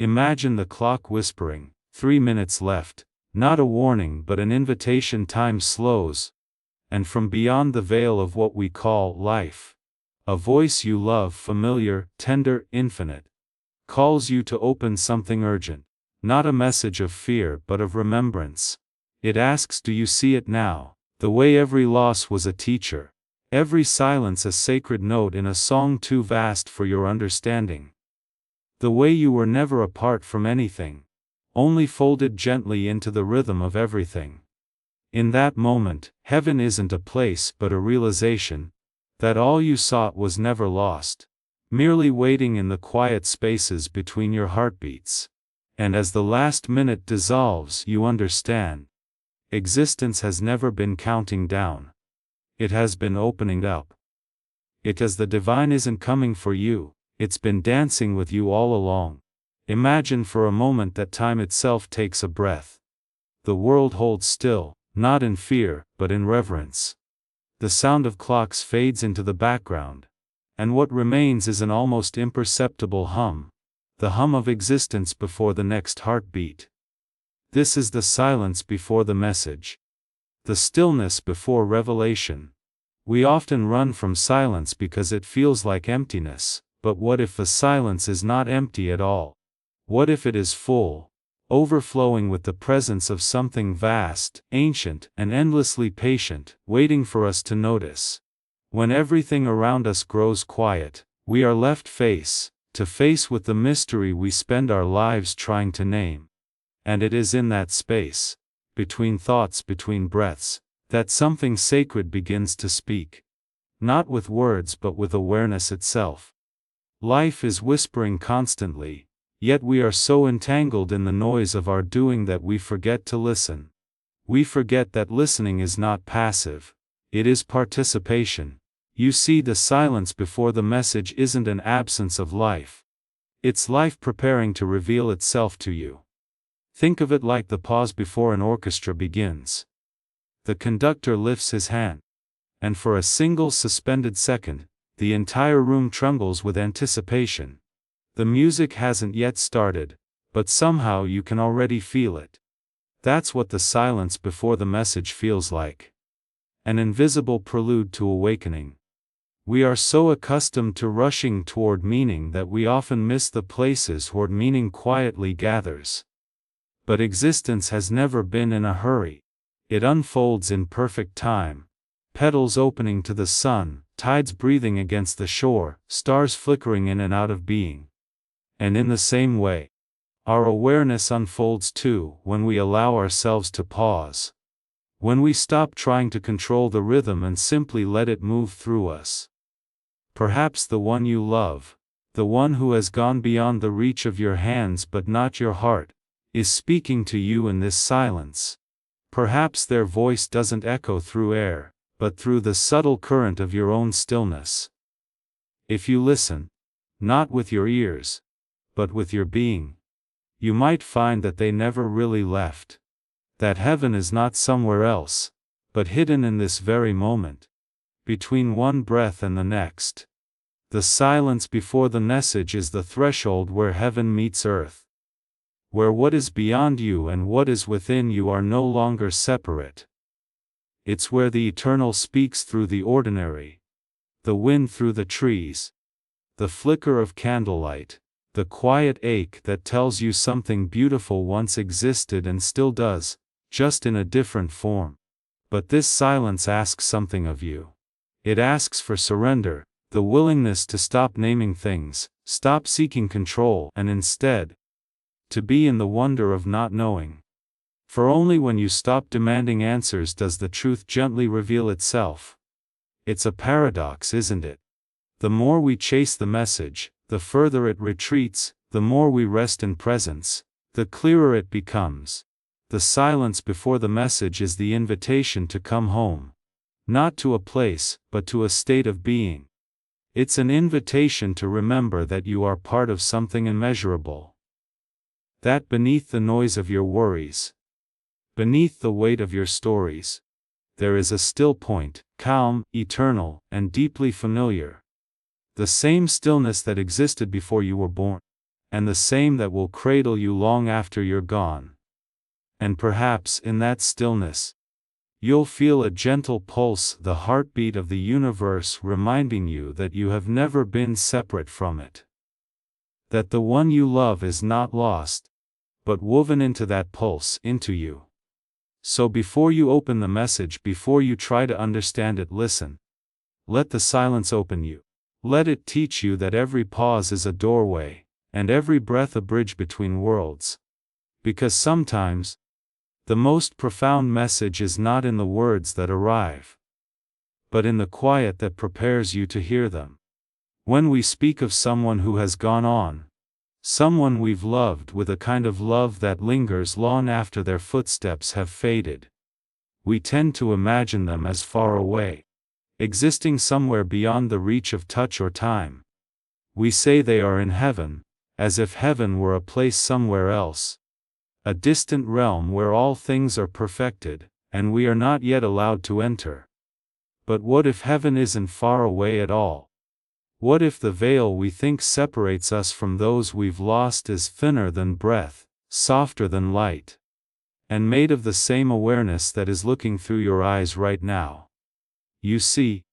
Imagine the clock whispering, 3 minutes left, not a warning but an invitation. Time slows, and from beyond the veil of what we call life, a voice you love, familiar, tender, infinite, calls you to open something urgent, not a message of fear but of remembrance. It asks, do you see it now? The way every loss was a teacher, every silence a sacred note in a song too vast for your understanding. The way you were never apart from anything, only folded gently into the rhythm of everything. In that moment, heaven isn't a place but a realization that all you sought was never lost, merely waiting in the quiet spaces between your heartbeats. And as the last minute dissolves, you understand. Existence has never been counting down. It has been opening up. Because the divine isn't coming for you, it's been dancing with you all along. Imagine for a moment that time itself takes a breath. The world holds still, not in fear, but in reverence. The sound of clocks fades into the background, and what remains is an almost imperceptible hum, the hum of existence before the next heartbeat. This is the silence before the message, the stillness before revelation. We often run from silence because it feels like emptiness, but what if the silence is not empty at all? What if it is full, overflowing with the presence of something vast, ancient, and endlessly patient, waiting for us to notice? When everything around us grows quiet, we are left face to face with the mystery we spend our lives trying to name. And it is in that space, between thoughts, between breaths, that something sacred begins to speak. Not with words but with awareness itself. Life is whispering constantly, yet we are so entangled in the noise of our doing that we forget to listen. We forget that listening is not passive, it is participation. You see, the silence before the message isn't an absence of life. It's life preparing to reveal itself to you. Think of it like the pause before an orchestra begins. The conductor lifts his hand, and for a single suspended second, the entire room trembles with anticipation. The music hasn't yet started, but somehow you can already feel it. That's what the silence before the message feels like. An invisible prelude to awakening. We are so accustomed to rushing toward meaning that we often miss the places where meaning quietly gathers. But existence has never been in a hurry. It unfolds in perfect time. Petals opening to the sun, tides breathing against the shore, stars flickering in and out of being. And in the same way, our awareness unfolds too when we allow ourselves to pause. When we stop trying to control the rhythm and simply let it move through us. Perhaps the one you love, the one who has gone beyond the reach of your hands but not your heart, is speaking to you in this silence. Perhaps their voice doesn't echo through air, but through the subtle current of your own stillness. If you listen, not with your ears, but with your being, you might find that they never really left. That heaven is not somewhere else, but hidden in this very moment, between one breath and the next. The silence before the message is the threshold where heaven meets earth. Where what is beyond you and what is within you are no longer separate. It's where the eternal speaks through the ordinary. The wind through the trees. The flicker of candlelight. The quiet ache that tells you something beautiful once existed and still does, just in a different form. But this silence asks something of you. It asks for surrender, the willingness to stop naming things, stop seeking control, and instead, to be in the wonder of not knowing. For only when you stop demanding answers does the truth gently reveal itself. It's a paradox, isn't it? The more we chase the message, the further it retreats. The more we rest in presence, the clearer it becomes. The silence before the message is the invitation to come home. Not to a place, but to a state of being. It's an invitation to remember that you are part of something immeasurable. That beneath the noise of your worries, beneath the weight of your stories, there is a still point, calm, eternal, and deeply familiar. The same stillness that existed before you were born. and the same that will cradle you long after you're gone. And perhaps in that stillness, you'll feel a gentle pulse, the heartbeat of the universe, reminding you that you have never been separate from it. That the one you love is not lost, but woven into that pulse, into you. So before you open the message, before you try to understand it, listen. Let the silence open you. Let it teach you that every pause is a doorway, and every breath a bridge between worlds. Because sometimes, the most profound message is not in the words that arrive, but in the quiet that prepares you to hear them. When we speak of someone who has gone on, someone we've loved with a kind of love that lingers long after their footsteps have faded, we tend to imagine them as far away, existing somewhere beyond the reach of touch or time. We say they are in heaven, as if heaven were a place somewhere else, a distant realm where all things are perfected, and we are not yet allowed to enter. But what if heaven isn't far away at all? What if the veil we think separates us from those we've lost is thinner than breath, softer than light, and made of the same awareness that is looking through your eyes right now? You see,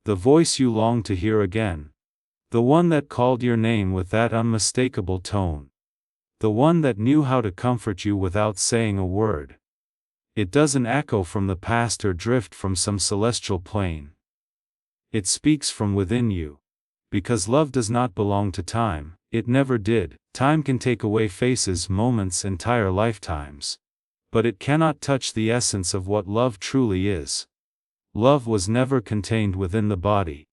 the voice you long to hear again, the one that called your name with that unmistakable tone, the one that knew how to comfort you without saying a word. It doesn't echo from the past or drift from some celestial plane. It speaks from within you. Because love does not belong to time, it never did. Time can take away faces, moments, entire lifetimes. But it cannot touch the essence of what love truly is. Love was never contained within the body.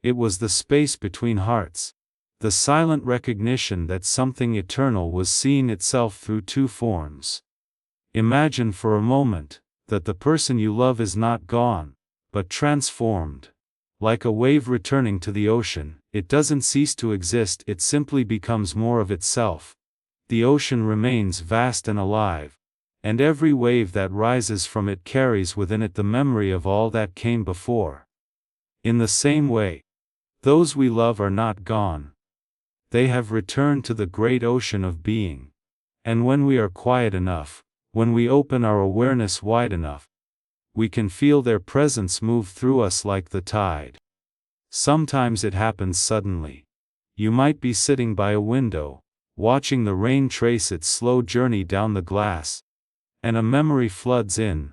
It was the space between hearts. The silent recognition that something eternal was seeing itself through two forms. Imagine for a moment that the person you love is not gone, but transformed. Like a wave returning to the ocean, it doesn't cease to exist, it simply becomes more of itself. The ocean remains vast and alive, and every wave that rises from it carries within it the memory of all that came before. In the same way, those we love are not gone. They have returned to the great ocean of being. And when we are quiet enough, when we open our awareness wide enough, we can feel their presence move through us like the tide. Sometimes it happens suddenly. You might be sitting by a window, watching the rain trace its slow journey down the glass, and a memory floods in.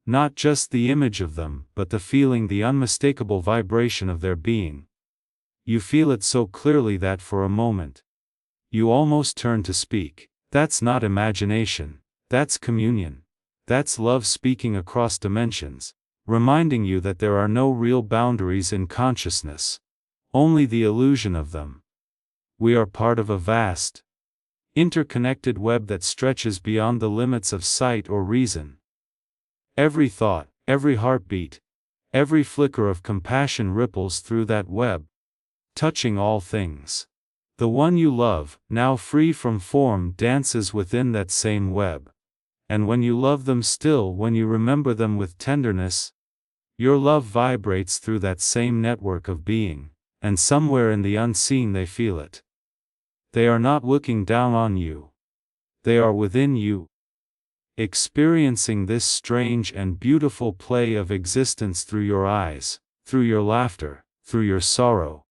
Not just the image of them, but the feeling, the unmistakable vibration of their being. You feel it so clearly that for a moment, you almost turn to speak. That's not imagination, that's communion. That's love speaking across dimensions, reminding you that there are no real boundaries in consciousness, only the illusion of them. We are part of a vast, interconnected web that stretches beyond the limits of sight or reason. Every thought, every heartbeat, every flicker of compassion ripples through that web, touching all things. The one you love, now free from form, dances within that same web. And when you love them still, when you remember them with tenderness, your love vibrates through that same network of being, and somewhere in the unseen they feel it. They are not looking down on you. They are within you, experiencing this strange and beautiful play of existence through your eyes, through your laughter, through your sorrow.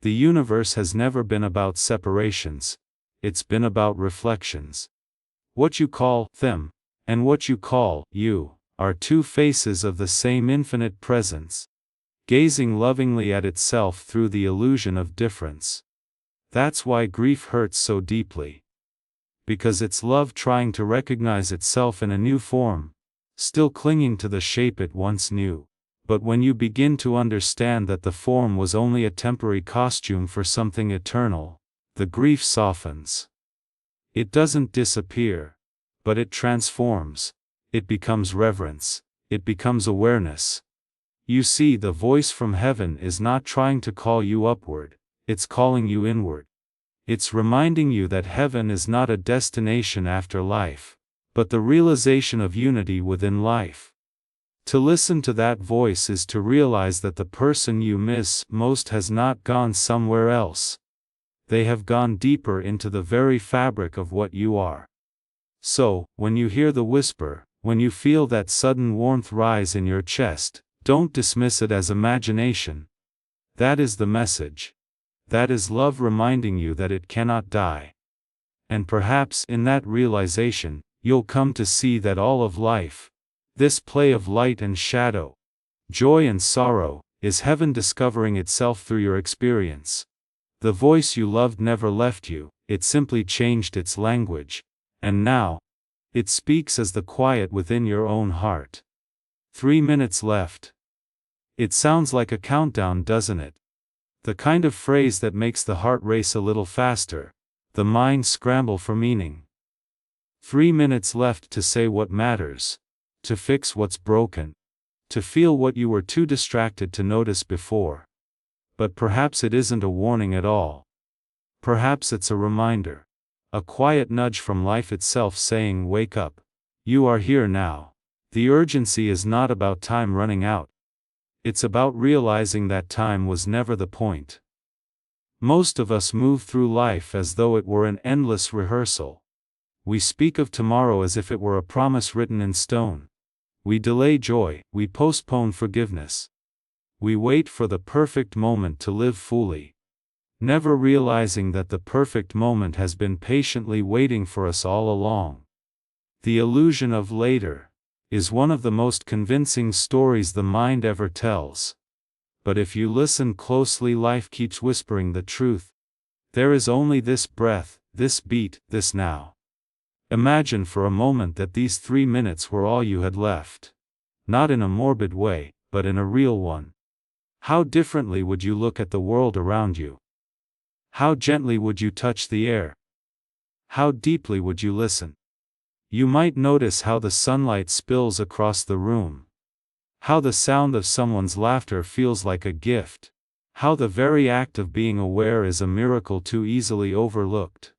The universe has never been about separations, it's been about reflections. What you call them, and what you call you, are two faces of the same infinite presence, gazing lovingly at itself through the illusion of difference. That's why grief hurts so deeply. Because it's love trying to recognize itself in a new form, still clinging to the shape it once knew. But when you begin to understand that the form was only a temporary costume for something eternal, the grief softens. It doesn't disappear, but it transforms. It becomes reverence. It becomes awareness. You see, the voice from heaven is not trying to call you upward, it's calling you inward. It's reminding you that heaven is not a destination after life, but the realization of unity within life. To listen to that voice is to realize that the person you miss most has not gone somewhere else. They have gone deeper into the very fabric of what you are. So, when you hear the whisper, when you feel that sudden warmth rise in your chest, don't dismiss it as imagination. That is the message. That is love reminding you that it cannot die. And perhaps in that realization, you'll come to see that all of life, this play of light and shadow, joy and sorrow, is heaven discovering itself through your experience. The voice you loved never left you, it simply changed its language. And now, it speaks as the quiet within your own heart. 3 minutes left. It sounds like a countdown, doesn't it? The kind of phrase that makes the heart race a little faster, the mind scramble for meaning. 3 minutes left to say what matters, to fix what's broken, to feel what you were too distracted to notice before. But perhaps it isn't a warning at all. Perhaps it's a reminder. A quiet nudge from life itself saying, wake up. You are here now. The urgency is not about time running out. It's about realizing that time was never the point. Most of us move through life as though it were an endless rehearsal. We speak of tomorrow as if it were a promise written in stone. We delay joy, we postpone forgiveness. We wait for the perfect moment to live fully, never realizing that the perfect moment has been patiently waiting for us all along. The illusion of later is one of the most convincing stories the mind ever tells. But if you listen closely, life keeps whispering the truth. There is only this breath, this beat, this now. Imagine for a moment that these 3 minutes were all you had left. Not in a morbid way, but in a real one. How differently would you look at the world around you? How gently would you touch the air? How deeply would you listen? You might notice how the sunlight spills across the room. How the sound of someone's laughter feels like a gift. How the very act of being aware is a miracle too easily overlooked.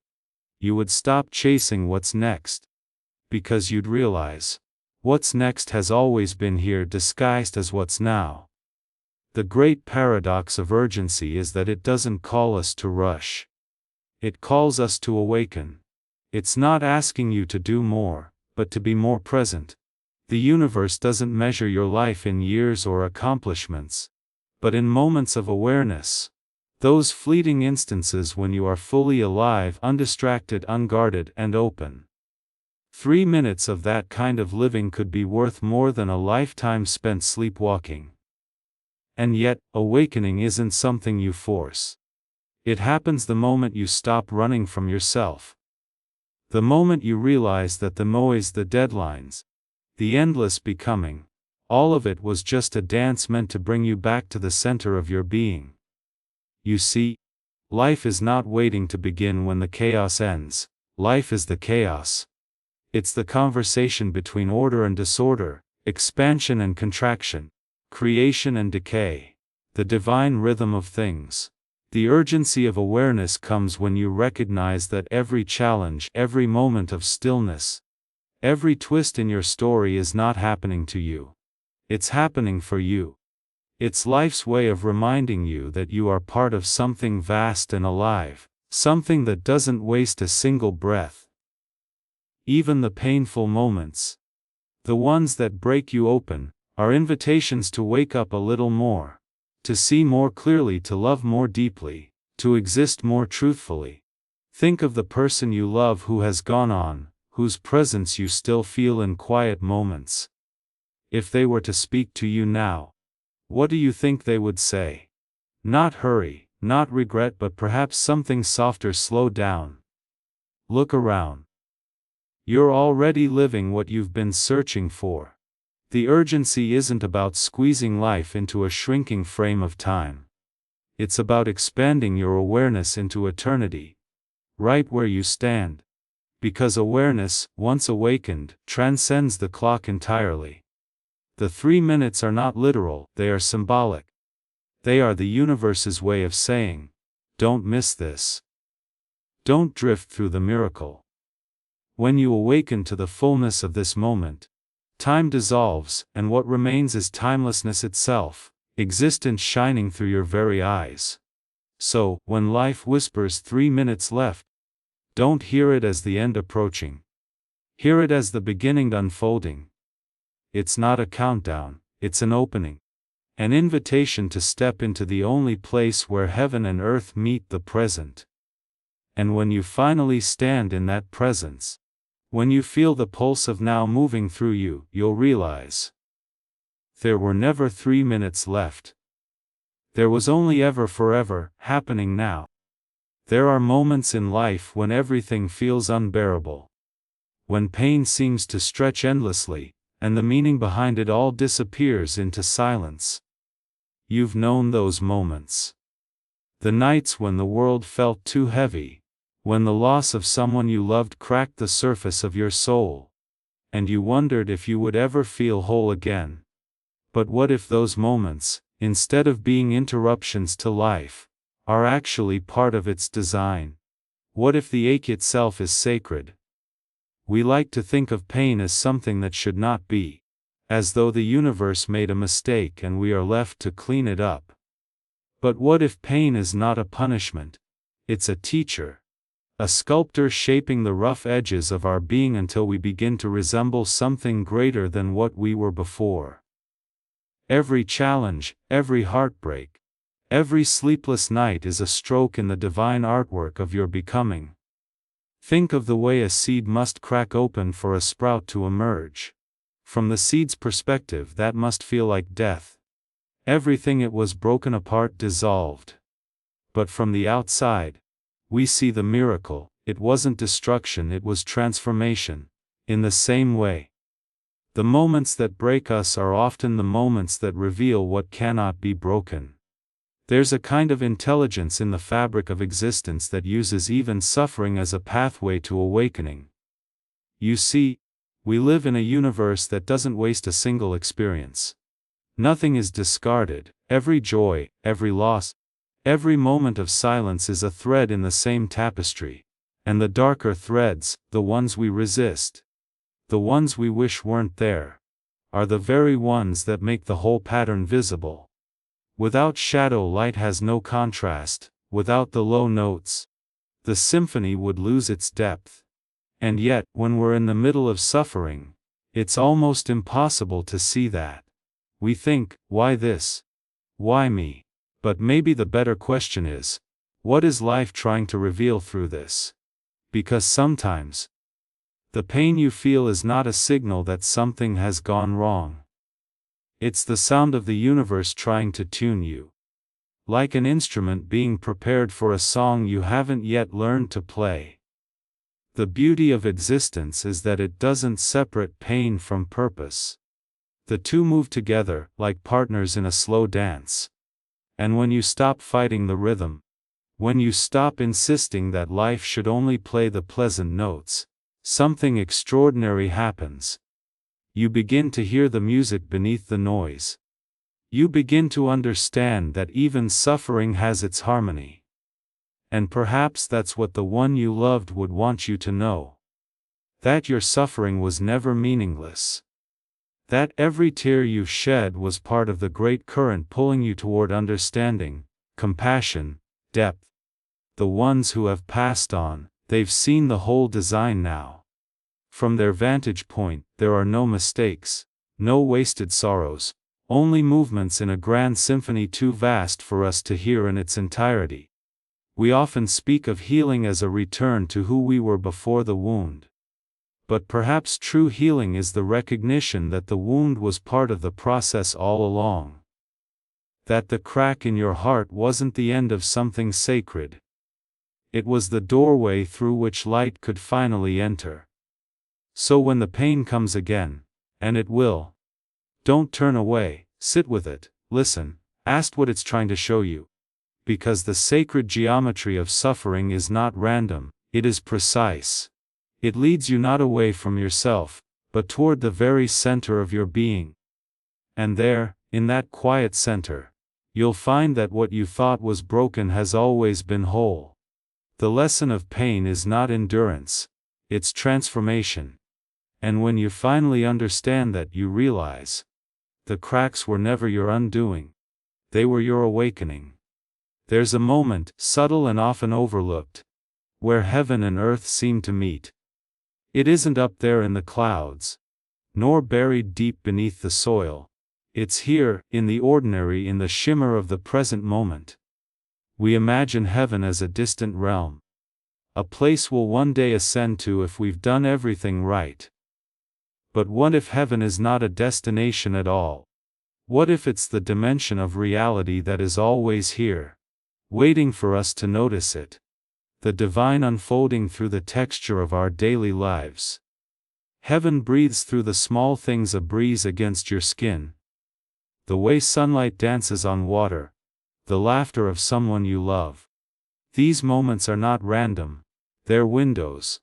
You would stop chasing what's next. Because you'd realize, what's next has always been here disguised as what's now. The great paradox of urgency is that it doesn't call us to rush. It calls us to awaken. It's not asking you to do more, but to be more present. The universe doesn't measure your life in years or accomplishments, but in moments of awareness. Those fleeting instances when you are fully alive, undistracted, unguarded, and open. 3 minutes of that kind of living could be worth more than a lifetime spent sleepwalking. And yet, awakening isn't something you force. It happens the moment you stop running from yourself. The moment you realize that the noise, the deadlines, the endless becoming, all of it was just a dance meant to bring you back to the center of your being. You see, life is not waiting to begin when the chaos ends. Life is the chaos. It's the conversation between order and disorder, expansion and contraction, creation and decay, the divine rhythm of things. The urgency of awareness comes when you recognize that every challenge, every moment of stillness, every twist in your story is not happening to you. It's happening for you. It's life's way of reminding you that you are part of something vast and alive, something that doesn't waste a single breath. Even the painful moments, the ones that break you open, are invitations to wake up a little more. To see more clearly, to love more deeply, to exist more truthfully. Think of the person you love who has gone on, whose presence you still feel in quiet moments. If they were to speak to you now, what do you think they would say? Not hurry, not regret, but perhaps something softer: slow down. Look around. You're already living what you've been searching for. The urgency isn't about squeezing life into a shrinking frame of time. It's about expanding your awareness into eternity, right where you stand. Because awareness, once awakened, transcends the clock entirely. The 3 minutes are not literal, they are symbolic. They are the universe's way of saying, don't miss this. Don't drift through the miracle. When you awaken to the fullness of this moment, time dissolves, and what remains is timelessness itself, existence shining through your very eyes. So, when life whispers 3 minutes left, don't hear it as the end approaching. Hear it as the beginning unfolding. It's not a countdown, it's an opening. An invitation to step into the only place where heaven and earth meet, the present. And when you finally stand in that presence, when you feel the pulse of now moving through you, you'll realize there were never 3 minutes left. There was only ever forever, happening now. There are moments in life when everything feels unbearable. When pain seems to stretch endlessly, and the meaning behind it all disappears into silence. You've known those moments. The nights when the world felt too heavy, when the loss of someone you loved cracked the surface of your soul, and you wondered if you would ever feel whole again. But what if those moments, instead of being interruptions to life, are actually part of its design? What if the ache itself is sacred? We like to think of pain as something that should not be, as though the universe made a mistake and we are left to clean it up. But what if pain is not a punishment? It's a teacher. A sculptor shaping the rough edges of our being until we begin to resemble something greater than what we were before. Every challenge, every heartbreak, every sleepless night is a stroke in the divine artwork of your becoming. Think of the way a seed must crack open for a sprout to emerge. From the seed's perspective, that must feel like death. Everything it was broken apart dissolved. But from the outside, we see the miracle. It wasn't destruction, it was transformation. In the same way, the moments that break us are often the moments that reveal what cannot be broken. There's a kind of intelligence in the fabric of existence that uses even suffering as a pathway to awakening. You see, we live in a universe that doesn't waste a single experience. Nothing is discarded. Every joy, every loss, every moment of silence is a thread in the same tapestry. And the darker threads, the ones we resist, the ones we wish weren't there, are the very ones that make the whole pattern visible. Without shadow, light has no contrast. Without the low notes, the symphony would lose its depth. And yet, when we're in the middle of suffering, it's almost impossible to see that. We think, why this? Why me? But maybe the better question is, what is life trying to reveal through this? Because sometimes, the pain you feel is not a signal that something has gone wrong. It's the sound of the universe trying to tune you. Like an instrument being prepared for a song you haven't yet learned to play. The beauty of existence is that it doesn't separate pain from purpose. The two move together, like partners in a slow dance. And when you stop fighting the rhythm, when you stop insisting that life should only play the pleasant notes, something extraordinary happens. You begin to hear the music beneath the noise. You begin to understand that even suffering has its harmony. And perhaps that's what the one you loved would want you to know. That your suffering was never meaningless. That every tear you shed was part of the great current pulling you toward understanding, compassion, depth. The ones who have passed on, they've seen the whole design now. From their vantage point, there are no mistakes, no wasted sorrows, only movements in a grand symphony too vast for us to hear in its entirety. We often speak of healing as a return to who we were before the wound. But perhaps true healing is the recognition that the wound was part of the process all along. That the crack in your heart wasn't the end of something sacred. It was the doorway through which light could finally enter. So when the pain comes again, and it will, don't turn away, sit with it, listen, ask what it's trying to show you. Because the sacred geometry of suffering is not random, it is precise. It leads you not away from yourself, but toward the very center of your being. And there, in that quiet center, you'll find that what you thought was broken has always been whole. The lesson of pain is not endurance, it's transformation. And when you finally understand that, you realize the cracks were never your undoing, they were your awakening. There's a moment, subtle and often overlooked, where heaven and earth seem to meet. It isn't up there in the clouds, nor buried deep beneath the soil. It's here, in the ordinary, in the shimmer of the present moment. We imagine heaven as a distant realm, a place we'll one day ascend to if we've done everything right. But what if heaven is not a destination at all? What if it's the dimension of reality that is always here, waiting for us to notice it? The divine unfolding through the texture of our daily lives. Heaven breathes through the small things, a breeze against your skin, the way sunlight dances on water, the laughter of someone you love. These moments are not random, they're windows.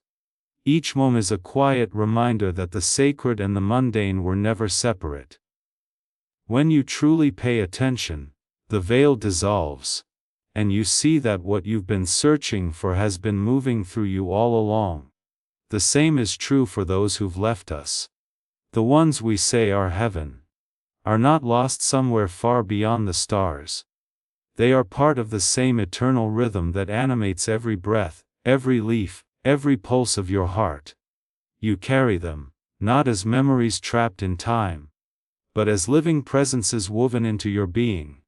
Each moment is a quiet reminder that the sacred and the mundane were never separate. When you truly pay attention, the veil dissolves, and you see that what you've been searching for has been moving through you all along. The same is true for those who've left us. The ones we say are heaven are not lost somewhere far beyond the stars. They are part of the same eternal rhythm that animates every breath, every leaf, every pulse of your heart. You carry them, not as memories trapped in time, but as living presences woven into your being.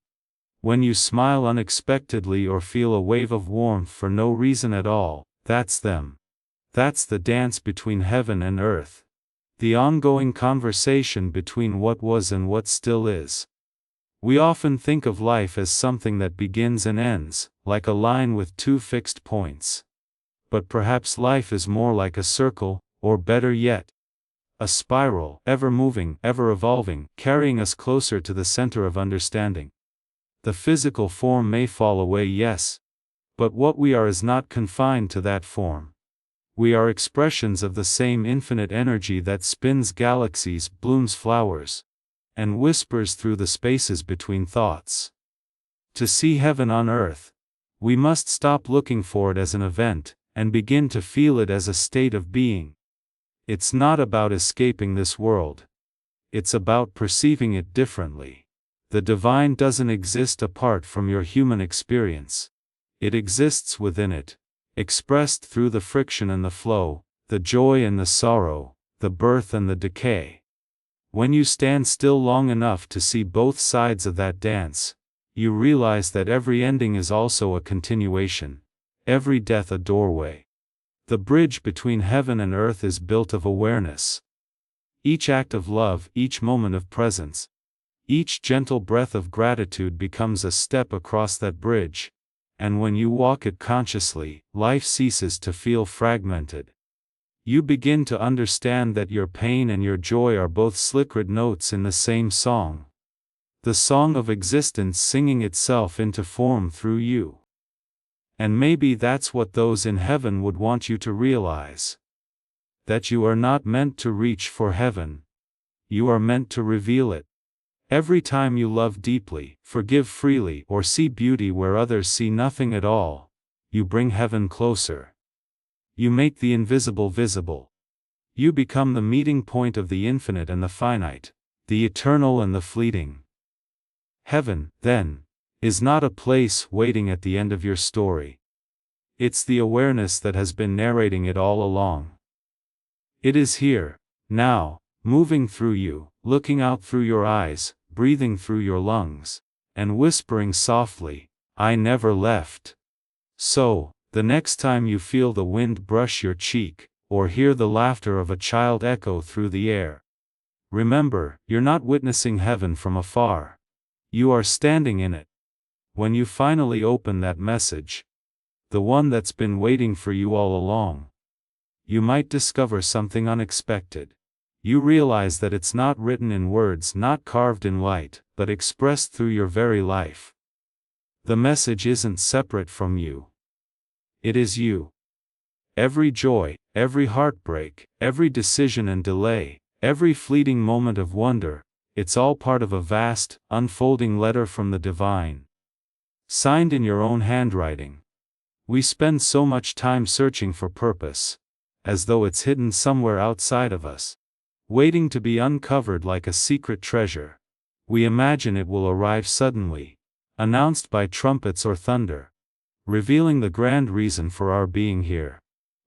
When you smile unexpectedly or feel a wave of warmth for no reason at all, that's them. That's the dance between heaven and earth. The ongoing conversation between what was and what still is. We often think of life as something that begins and ends, like a line with two fixed points. But perhaps life is more like a circle, or better yet, a spiral, ever moving, ever evolving, carrying us closer to the center of understanding. The physical form may fall away, yes, but what we are is not confined to that form. We are expressions of the same infinite energy that spins galaxies, blooms flowers, and whispers through the spaces between thoughts. To see heaven on earth, we must stop looking for it as an event, and begin to feel it as a state of being. It's not about escaping this world. It's about perceiving it differently. The divine doesn't exist apart from your human experience. It exists within it, expressed through the friction and the flow, the joy and the sorrow, the birth and the decay. When you stand still long enough to see both sides of that dance, you realize that every ending is also a continuation, every death a doorway. The bridge between heaven and earth is built of awareness. Each act of love, each moment of presence, each gentle breath of gratitude becomes a step across that bridge, and when you walk it consciously, life ceases to feel fragmented. You begin to understand that your pain and your joy are both sacred notes in the same song. The song of existence singing itself into form through you. And maybe that's what those in heaven would want you to realize. That you are not meant to reach for heaven. You are meant to reveal it. Every time you love deeply, forgive freely, or see beauty where others see nothing at all, you bring heaven closer. You make the invisible visible. You become the meeting point of the infinite and the finite, the eternal and the fleeting. Heaven, then, is not a place waiting at the end of your story. It's the awareness that has been narrating it all along. It is here, now, moving through you, looking out through your eyes, breathing through your lungs, and whispering softly, "I never left." So, the next time you feel the wind brush your cheek, or hear the laughter of a child echo through the air, remember, you're not witnessing heaven from afar. You are standing in it. When you finally open that message, the one that's been waiting for you all along, you might discover something unexpected. You realize that it's not written in words, not carved in light, but expressed through your very life. The message isn't separate from you. It is you. Every joy, every heartbreak, every decision and delay, every fleeting moment of wonder, it's all part of a vast, unfolding letter from the divine. Signed in your own handwriting. We spend so much time searching for purpose, as though it's hidden somewhere outside of us, waiting to be uncovered like a secret treasure. We imagine it will arrive suddenly, announced by trumpets or thunder, revealing the grand reason for our being here.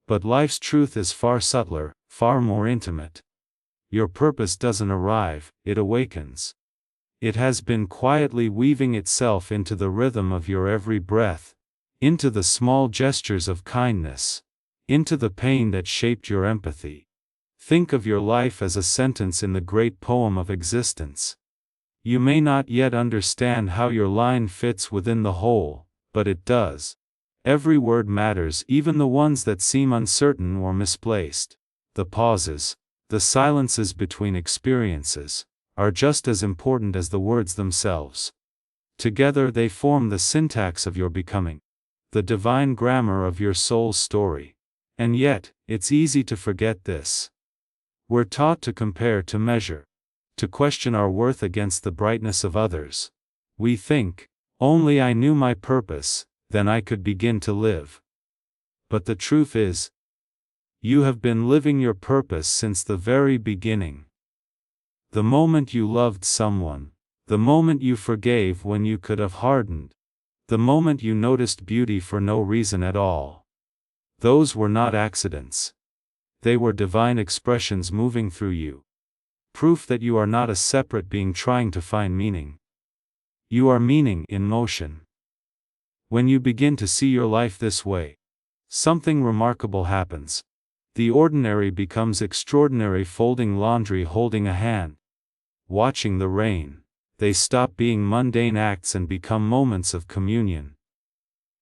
But life's truth is far subtler, far more intimate. Your purpose doesn't arrive, it awakens. It has been quietly weaving itself into the rhythm of your every breath, into the small gestures of kindness, into the pain that shaped your empathy. Think of your life as a sentence in the great poem of existence. You may not yet understand how your line fits within the whole, but it does. Every word matters, even the ones that seem uncertain or misplaced. The pauses, the silences between experiences, are just as important as the words themselves. Together they form the syntax of your becoming, the divine grammar of your soul's story. And yet, it's easy to forget this. We're taught to compare, to measure, to question our worth against the brightness of others. We think, only I knew my purpose, then I could begin to live. But the truth is, you have been living your purpose since the very beginning. The moment you loved someone, the moment you forgave when you could have hardened, the moment you noticed beauty for no reason at all. Those were not accidents. They were divine expressions moving through you. Proof that you are not a separate being trying to find meaning. You are meaning in motion. When you begin to see your life this way, something remarkable happens. The ordinary becomes extraordinary. Folding laundry, holding a hand, watching the rain, they stop being mundane acts and become moments of communion.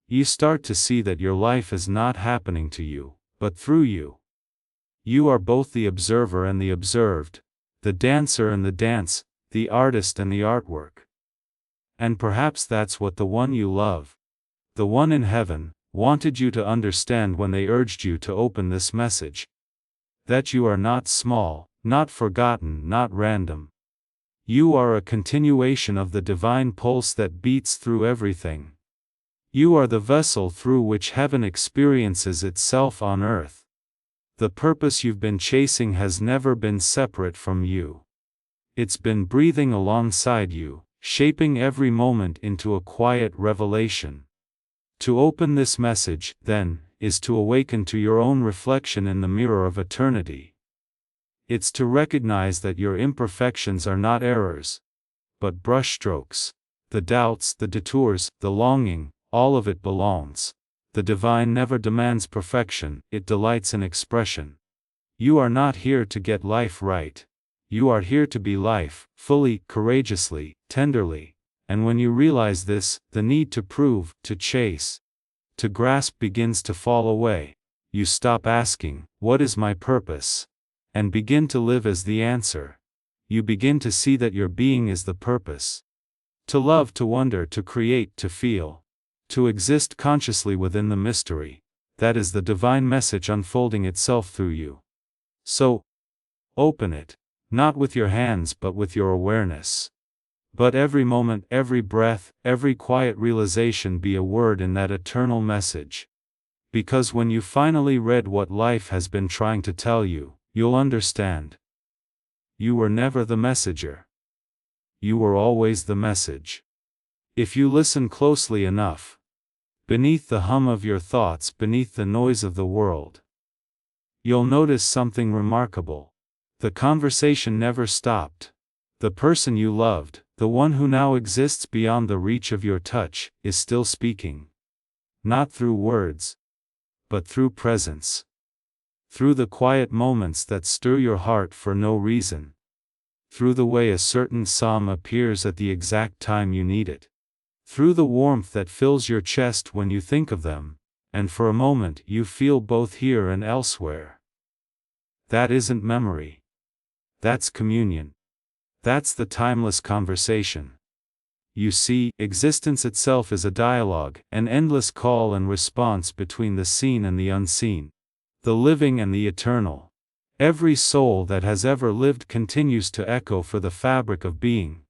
You start to see that your life is not happening to you, but through you. You are both the observer and the observed, the dancer and the dance, the artist and the artwork. And perhaps that's what the one you love, the one in heaven, wanted you to understand when they urged you to open this message. That you are not small, not forgotten, not random. You are a continuation of the divine pulse that beats through everything. You are the vessel through which heaven experiences itself on earth. The purpose you've been chasing has never been separate from you. It's been breathing alongside you, shaping every moment into a quiet revelation. To open this message, then, is to awaken to your own reflection in the mirror of eternity. It's to recognize that your imperfections are not errors, but brushstrokes. The doubts, the detours, the longing, all of it belongs. The divine never demands perfection, it delights in expression. You are not here to get life right. You are here to be life, fully, courageously, tenderly. And when you realize this, the need to prove, to chase, to grasp begins to fall away. You stop asking, "What is my purpose?" and begin to live as the answer. You begin to see that your being is the purpose. To love, to wonder, to create, to feel, to exist consciously within the mystery. That is the divine message unfolding itself through you. So, open it, not with your hands but with your awareness. But every moment, every breath, every quiet realization be a word in that eternal message. Because when you finally read what life has been trying to tell you, you'll understand. You were never the messenger. You were always the message. If you listen closely enough, beneath the hum of your thoughts, beneath the noise of the world, you'll notice something remarkable. The conversation never stopped. The person you loved, the one who now exists beyond the reach of your touch, is still speaking. Not through words, but through presence. Through the quiet moments that stir your heart for no reason. Through the way a certain psalm appears at the exact time you need it. Through the warmth that fills your chest when you think of them, and for a moment you feel both here and elsewhere. That isn't memory. That's communion. That's the timeless conversation. You see, existence itself is a dialogue, an endless call and response between the seen and the unseen, the living and the eternal. Every soul that has ever lived continues to echo for the fabric of being.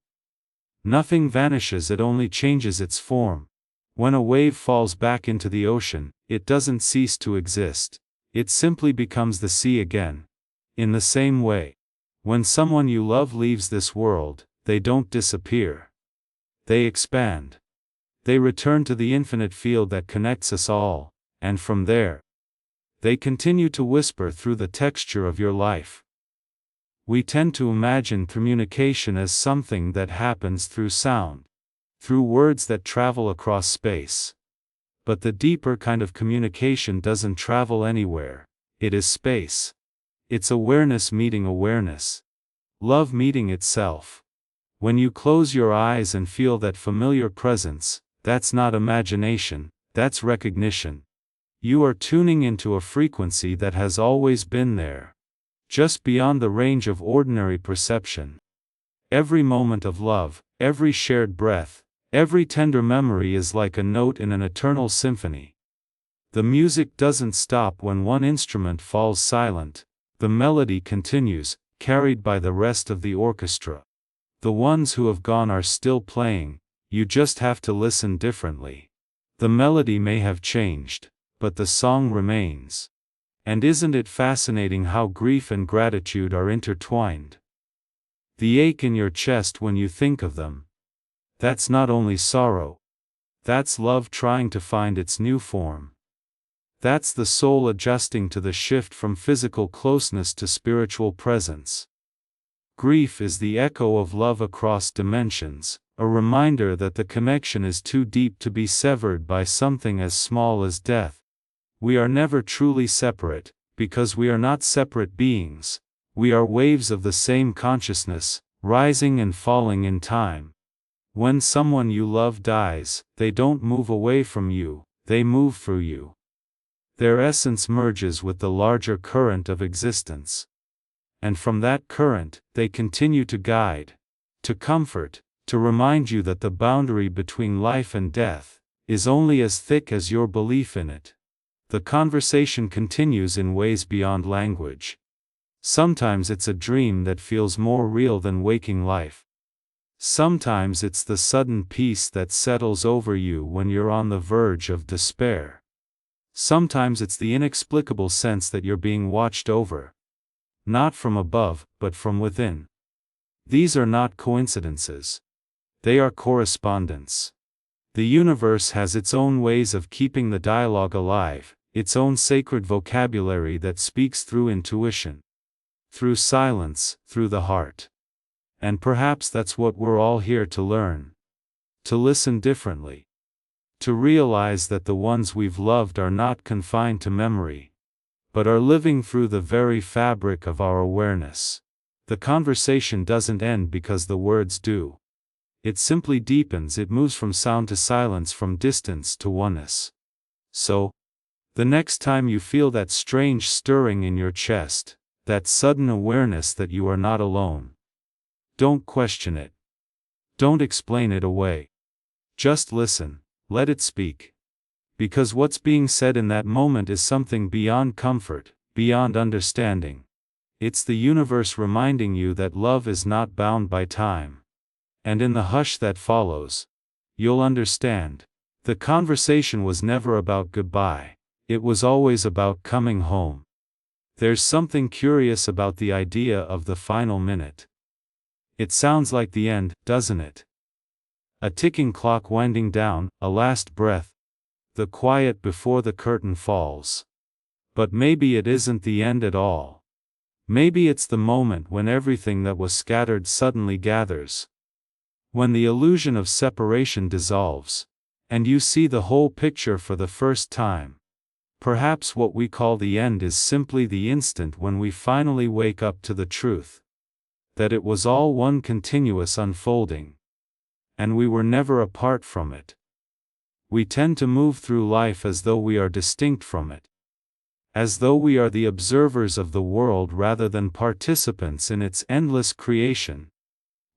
Nothing vanishes, it only changes its form. When a wave falls back into the ocean, it doesn't cease to exist. It simply becomes the sea again. In the same way, when someone you love leaves this world, they don't disappear. They expand. They return to the infinite field that connects us all, and from there, they continue to whisper through the texture of your life. We tend to imagine communication as something that happens through sound, through words that travel across space. But the deeper kind of communication doesn't travel anywhere, it is space. It's awareness meeting awareness. Love meeting itself. When you close your eyes and feel that familiar presence, that's not imagination, that's recognition. You are tuning into a frequency that has always been there, just beyond the range of ordinary perception. Every moment of love, every shared breath, every tender memory is like a note in an eternal symphony. The music doesn't stop when one instrument falls silent, the melody continues, carried by the rest of the orchestra. The ones who have gone are still playing, you just have to listen differently. The melody may have changed, but the song remains. And isn't it fascinating how grief and gratitude are intertwined? The ache in your chest when you think of them. That's not only sorrow. That's love trying to find its new form. That's the soul adjusting to the shift from physical closeness to spiritual presence. Grief is the echo of love across dimensions, a reminder that the connection is too deep to be severed by something as small as death. We are never truly separate, because we are not separate beings. We are waves of the same consciousness, rising and falling in time. When someone you love dies, they don't move away from you, they move through you. Their essence merges with the larger current of existence. And from that current, they continue to guide, to comfort, to remind you that the boundary between life and death is only as thick as your belief in it. The conversation continues in ways beyond language. Sometimes it's a dream that feels more real than waking life. Sometimes it's the sudden peace that settles over you when you're on the verge of despair. Sometimes it's the inexplicable sense that you're being watched over. Not from above, but from within. These are not coincidences. They are correspondence. The universe has its own ways of keeping the dialogue alive, its own sacred vocabulary that speaks through intuition, through silence, through the heart. And perhaps that's what we're all here to learn. To listen differently. To realize that the ones we've loved are not confined to memory, but are living through the very fabric of our awareness. The conversation doesn't end because the words do. It simply deepens, it moves from sound to silence, from distance to oneness. So, the next time you feel that strange stirring in your chest, that sudden awareness that you are not alone, don't question it. Don't explain it away. Just listen, let it speak. Because what's being said in that moment is something beyond comfort, beyond understanding. It's the universe reminding you that love is not bound by time. And in the hush that follows, you'll understand. The conversation was never about goodbye. It was always about coming home. There's something curious about the idea of the final minute. It sounds like the end, doesn't it? A ticking clock winding down, a last breath. The quiet before the curtain falls. But maybe it isn't the end at all. Maybe it's the moment when everything that was scattered suddenly gathers. When the illusion of separation dissolves, and you see the whole picture for the first time. Perhaps what we call the end is simply the instant when we finally wake up to the truth. That it was all one continuous unfolding. And we were never apart from it. We tend to move through life as though we are distinct from it. As though we are the observers of the world rather than participants in its endless creation.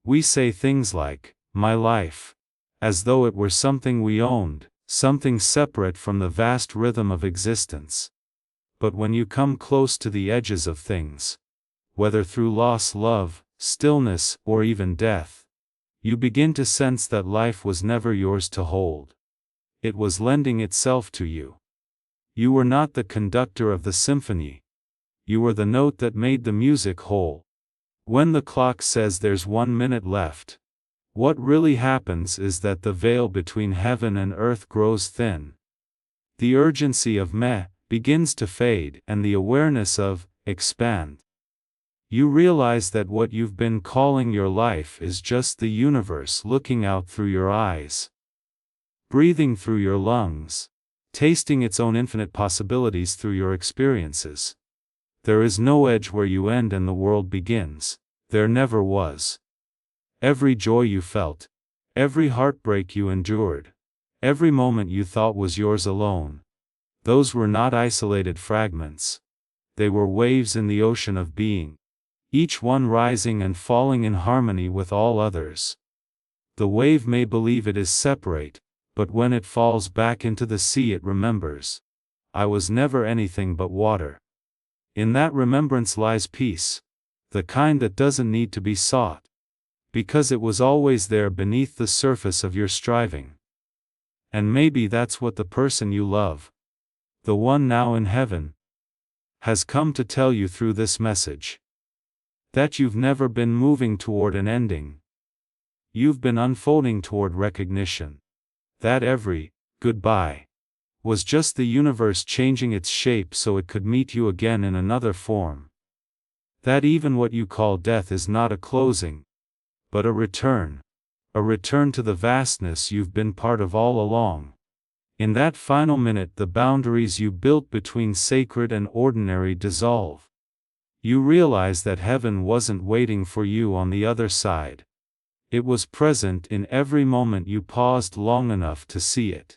We say things like, "my life," as though it were something we owned, something separate from the vast rhythm of existence. But when you come close to the edges of things, whether through loss, love, stillness, or even death, you begin to sense that life was never yours to hold. It was lending itself to you. You were not the conductor of the symphony. You were the note that made the music whole. When the clock says there's 1 minute left, What really happens is that the veil between heaven and earth grows thin. The urgency of meh begins to fade, and the awareness of expand. You realize that what you've been calling your life is just the universe looking out through your eyes, breathing through your lungs, tasting its own infinite possibilities through your experiences. There is no edge where you end and the world begins. There never was. Every joy you felt, every heartbreak you endured, every moment you thought was yours alone, those were not isolated fragments. They were waves in the ocean of being, each one rising and falling in harmony with all others. The wave may believe it is separate, but when it falls back into the sea it remembers, I was never anything but water. In that remembrance lies peace, the kind that doesn't need to be sought, because it was always there beneath the surface of your striving. And maybe that's what the person you love, the one now in heaven, has come to tell you through this message. That you've never been moving toward an ending. You've been unfolding toward recognition. That every goodbye was just the universe changing its shape so it could meet you again in another form. That even what you call death is not a closing, but a return to the vastness you've been part of all along. In that final minute the boundaries you built between sacred and ordinary dissolve. You realize that heaven wasn't waiting for you on the other side. It was present in every moment you paused long enough to see it.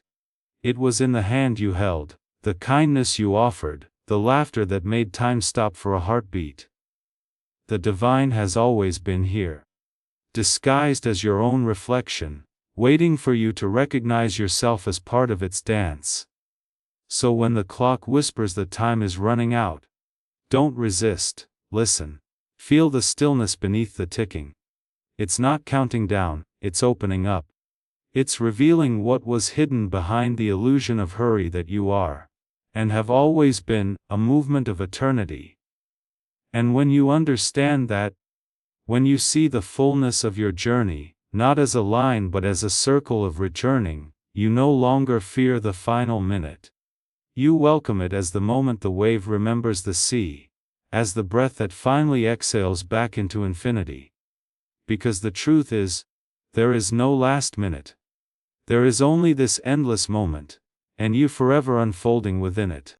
It was in the hand you held, the kindness you offered, the laughter that made time stop for a heartbeat. The divine has always been here, disguised as your own reflection, waiting for you to recognize yourself as part of its dance. So when the clock whispers that time is running out, don't resist, listen. Feel the stillness beneath the ticking. It's not counting down, it's opening up. It's revealing what was hidden behind the illusion of hurry that you are, and have always been, a movement of eternity. And when you understand that, when you see the fullness of your journey, not as a line but as a circle of returning, you no longer fear the final minute. You welcome it as the moment the wave remembers the sea, as the breath that finally exhales back into infinity. Because the truth is, there is no last minute. There is only this endless moment, and you forever unfolding within it.